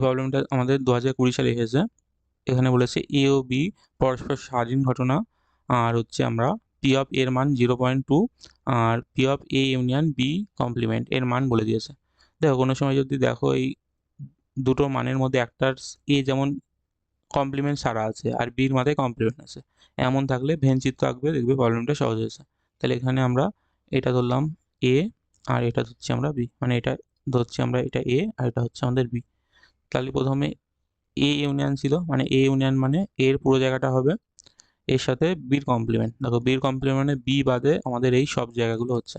প্রবলেমটা আমাদের 2020 সালে এসেছে। এখানে বলেছে এ ও বি পরস্পর স্বাধীন ঘটনা, আর হচ্ছে আমরা পি অফ এর মান 0.2 আর p of A union B complement এর মান বলে দিয়েছে। দেখো কোনো সময় যদি দেখো এই দুটো মানের মধ্যে একটার এ যেমন কমপ্লিমেন্ট ছাড়া আছে আর বির মাথায় কমপ্লিমেন্ট আছে, এমন থাকলে ভেন চিত্র আঁকবে, দেখবে প্রবলেমটা সহজ হয়েছে। তাহলে এখানে আমরা এটা ধরলাম এ আর এটা ধরছি আমরা বি, মানে এটা ধরছি আমরা এটা এ আর এটা হচ্ছে আমাদের বি। তাহলে প্রথমে এ ইউনিয়ন ছিল, মানে এ ইউনিয়ন মানে এর পুরো জায়গাটা হবে এর সাথে বির কমপ্লিমেন্ট। দেখো বির কমপ্লিমেন্ট মানে বি বাদে আমাদের এই সব জায়গাগুলো হচ্ছে,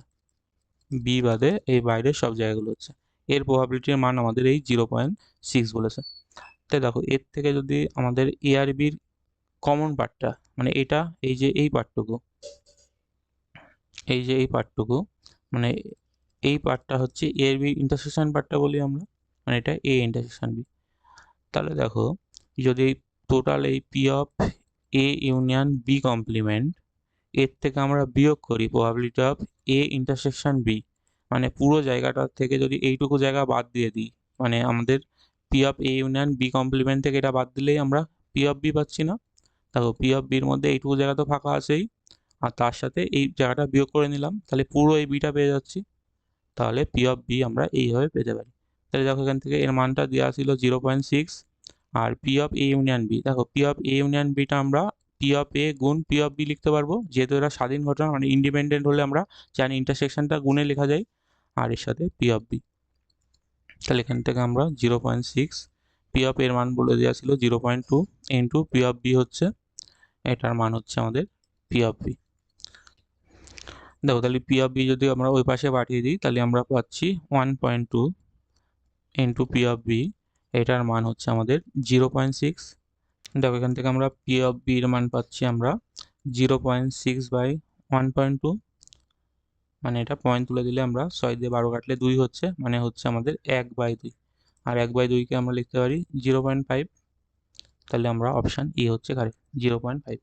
বি বাদে এই বাইরের সব জায়গাগুলো হচ্ছে। এর প্রবাবিলিটির মান আমাদের এই 0.6 বলেছে। তাই দেখো এর থেকে যদি আমাদের এ আর বির কমন পার্টটা, মানে এটা এই যে এই পার্টটুকু, এই যে এই পার্টটুকু, মানে এই পার্টটা হচ্ছে এ আর বি ইন্টারসেকশন পার্টটা বলি আমরা, মানে এটা এ ইন্টারসেকশন বি। তাহলে দেখো যদি টোটাল এই P of A union B complement এর থেকে আমরা বিয়োগ করি probability of A intersection B, মানে পুরো জায়গাটা থেকে যদি এইটুকু জায়গা বাদ দিয়ে দিই, মানে আমাদের P of A union B complement থেকে এটা বাদ দিলেই আমরা পি অফ বি পাচ্ছি না। দেখো পি অফ বির মধ্যে এইটুকু জায়গা তো ফাঁকা আছেই, আর তার সাথে এই জায়গাটা বিয়োগ করে নিলাম, তাহলে পুরো এই বিটা পেয়ে যাচ্ছি। তাহলে পি অফ বি আমরা এইভাবে পেতে পারি। তাহলে দেখো এখান থেকে এর মানটা দেওয়া ছিল 0.6, আর p of A union b, দেখো পি অফ এ ইউনিয়ন বিটা আমরা পি অফ এ গুণ পি অফ বি লিখতে পারবো, যেহেতু এরা স্বাধীন ঘটনা মানে ইন্ডিপেন্ডেন্ট হলে আমরা জানি ইন্টারসেকশনটা গুণে লেখা যায়, আর এর সাথে পি অফ বি। তাহলে এখান থেকে আমরা 0.6, পি অফ এর মান বলে দেওয়া ছিল 0.2 ইন্টু পি অফ বি হচ্ছে, এটার মান হচ্ছে আমাদের পি অফ বি। দেখো তাহলে পি অফ বি যদি আমরা ওই পাশে পাঠিয়ে দিই তাহলে আমরা পাচ্ছি 1.2 ইন্টু পি অফ বি, এটার মান হচ্ছে আমাদের 0.6। দেখো এখান থেকে আমরা পি অফ বি এর মান পাচ্ছি আমরা 0.6 বাই 1.2, মানে এটা পয়েন্ট তুলে দিলে আমরা 6 দিয়ে 12 কাটলে 2 হচ্ছে, মানে হচ্ছে আমাদের 1/2, আর 1/2কে আমরা লিখতে পারি 0.5। তাহলে আমরা অপশান ই হচ্ছে কারেক্ট, 0.5।